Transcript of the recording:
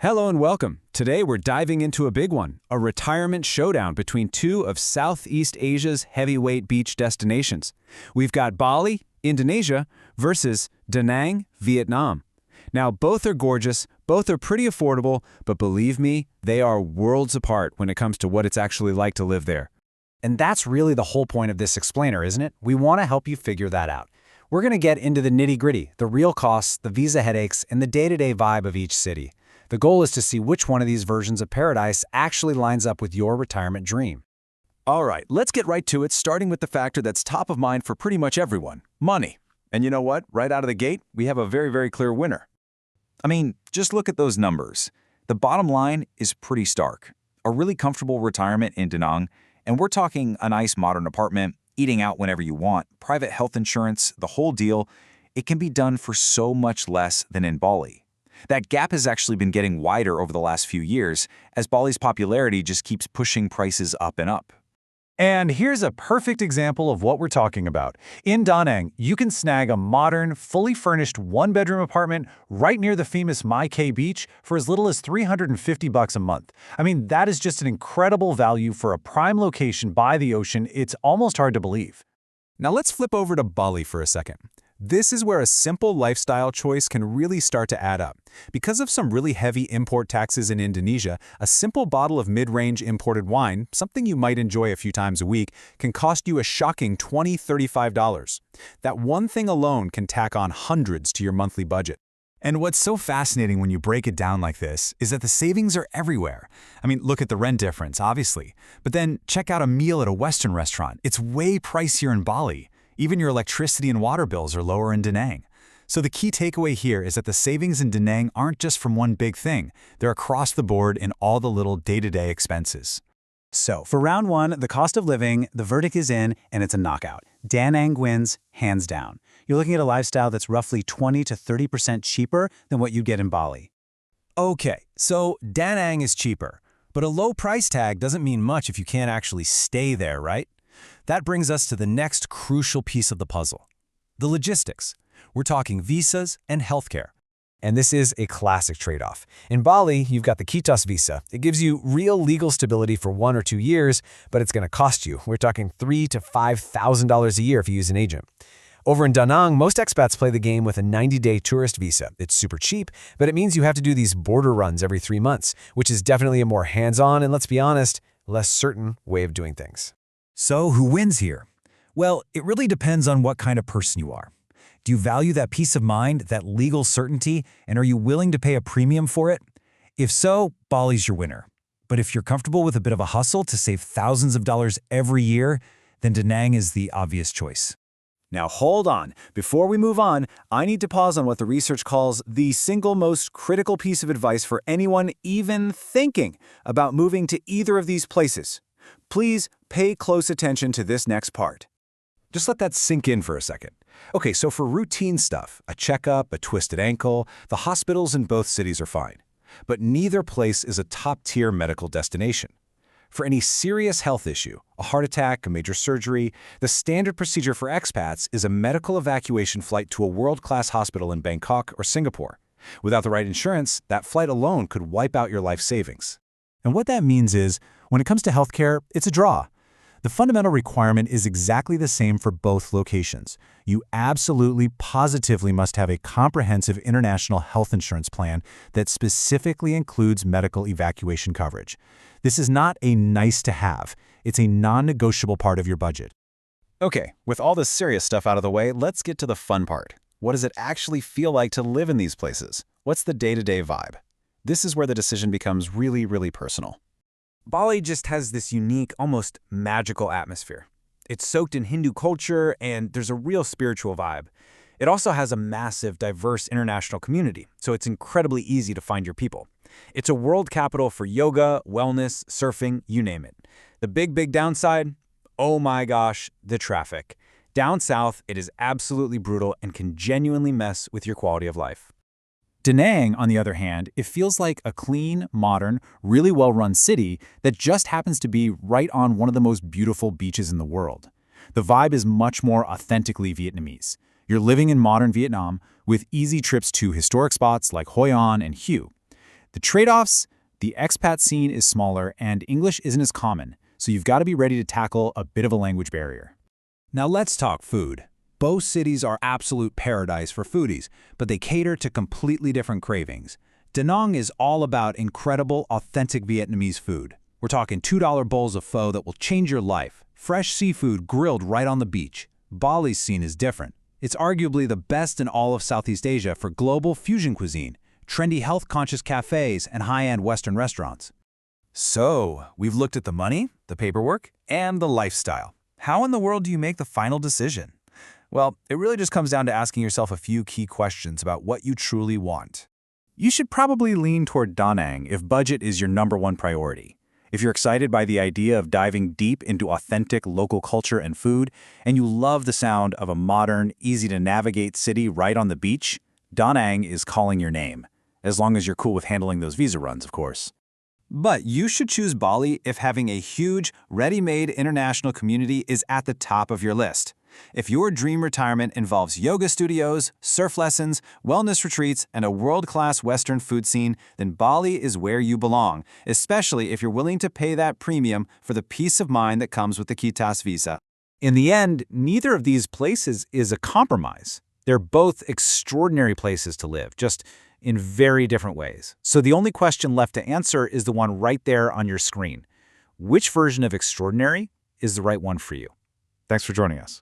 Hello and welcome. Today we're diving into a big one, a retirement showdown between two of Southeast Asia's heavyweight beach destinations. We've got Bali, Indonesia, versus Da Nang, Vietnam. Now, both are gorgeous, both are pretty affordable, but believe me, they are worlds apart when it comes to what it's actually like to live there. And that's really the whole point of this explainer, isn't it? We want to help you figure that out. We're going to get into the nitty-gritty, the real costs, the visa headaches, and the day-to-day vibe of each city. The goal is to see which one of these versions of paradise actually lines up with your retirement dream. All right, let's get right to it, starting with the factor that's top of mind for pretty much everyone, money. And you know what? Right out of the gate, we have a very clear winner. I mean, just look at those numbers. The bottom line is pretty stark. A really comfortable retirement in Da Nang, and we're talking a nice modern apartment, eating out whenever you want, private health insurance, the whole deal. It can be done for so much less than in Bali. That gap has actually been getting wider over the last few years as Bali's popularity just keeps pushing prices up and up. And here's a perfect example of what we're talking about. In Da Nang, you can snag a modern, fully furnished one-bedroom apartment right near the famous Mai Kea beach for as little as $350 a month. I mean, that is just an incredible value for a prime location by the ocean. It's almost hard to believe. Now let's flip over to Bali for a second. This is where a simple lifestyle choice can really start to add up. Because of some really heavy import taxes in Indonesia, a simple bottle of mid-range imported wine, something you might enjoy a few times a week, can cost you a shocking $20–35. That one thing alone can tack on hundreds to your monthly budget. And what's so fascinating when you break it down like this is that the savings are everywhere. I mean, look at the rent difference, obviously. But then check out a meal at a Western restaurant. It's way pricier in Bali. Even your electricity and water bills are lower in Da Nang. So the key takeaway here is that the savings in Da Nang aren't just from one big thing. They're across the board in all the little day-to-day expenses. So, for round one, the cost of living, the verdict is in, and it's a knockout. Da Nang wins, hands down. You're looking at a lifestyle that's roughly 20 to 30% cheaper than what you'd get in Bali. Okay, so Da Nang is cheaper, but a low price tag doesn't mean much if you can't actually stay there, right? That brings us to the next crucial piece of the puzzle, the logistics. We're talking visas and healthcare. And this is a classic trade-off. In Bali, you've got the Kitos visa. It gives you real legal stability for 1 or 2 years, but it's going to cost you. We're talking $3,000 to $5,000 a year if you use an agent. Over in Da Nang, most expats play the game with a 90-day tourist visa. It's super cheap, but it means you have to do these border runs every 3 months, which is definitely a more hands-on and, let's be honest, less certain way of doing things. So who wins here? Well, it really depends on what kind of person you are. Do you value that peace of mind, that legal certainty, and are you willing to pay a premium for it? If so, Bali's your winner. But if you're comfortable with a bit of a hustle to save thousands of dollars every year, then Da Nang is the obvious choice. Now hold on. Before we move on, I need to pause on what the research calls the single most critical piece of advice for anyone even thinking about moving to either of these places. Please pay close attention to this next part. Just let that sink in for a second. Okay, so for routine stuff, a checkup, a twisted ankle, the hospitals in both cities are fine. But neither place is a top-tier medical destination. For any serious health issue, a heart attack, a major surgery, the standard procedure for expats is a medical evacuation flight to a world-class hospital in Bangkok or Singapore. Without the right insurance, that flight alone could wipe out your life savings. And what that means is, when it comes to healthcare, it's a draw. The fundamental requirement is exactly the same for both locations. You absolutely, positively must have a comprehensive international health insurance plan that specifically includes medical evacuation coverage. This is not a nice-to-have. It's a non-negotiable part of your budget. Okay, with all this serious stuff out of the way, let's get to the fun part. What does it actually feel like to live in these places? What's the day-to-day vibe? This is where the decision becomes really personal. Bali just has this unique, almost magical atmosphere. It's soaked in Hindu culture, and there's a real spiritual vibe. It also has a massive, diverse international community, so it's incredibly easy to find your people. It's a world capital for yoga, wellness, surfing, you name it. The big downside? Oh my gosh, the traffic. Down south, it is absolutely brutal and can genuinely mess with your quality of life. Da Nang, on the other hand, it feels like a clean, modern, really well-run city that just happens to be right on one of the most beautiful beaches in the world. The vibe is much more authentically Vietnamese. You're living in modern Vietnam with easy trips to historic spots like Hoi An and Hue. The trade-offs? The expat scene is smaller and English isn't as common, so you've got to be ready to tackle a bit of a language barrier. Now let's talk food. Both cities are absolute paradise for foodies, but they cater to completely different cravings. Da Nang is all about incredible, authentic Vietnamese food. We're talking $2 bowls of pho that will change your life. Fresh seafood grilled right on the beach. Bali's scene is different. It's arguably the best in all of Southeast Asia for global fusion cuisine, trendy health-conscious cafes, and high-end Western restaurants. So, we've looked at the money, the paperwork, and the lifestyle. How in the world do you make the final decision? Well, it really just comes down to asking yourself a few key questions about what you truly want. You should probably lean toward Da Nang if budget is your #1 priority. If you're excited by the idea of diving deep into authentic local culture and food, and you love the sound of a modern, easy-to-navigate city right on the beach, Da Nang is calling your name, as long as you're cool with handling those visa runs, of course. But you should choose Bali if having a huge, ready-made international community is at the top of your list. If your dream retirement involves yoga studios, surf lessons, wellness retreats, and a world-class Western food scene, then Bali is where you belong, especially if you're willing to pay that premium for the peace of mind that comes with the Kitas visa. In the end, neither of these places is a compromise. They're both extraordinary places to live, just in very different ways. So the only question left to answer is the one right there on your screen. Which version of extraordinary is the right one for you? Thanks for joining us.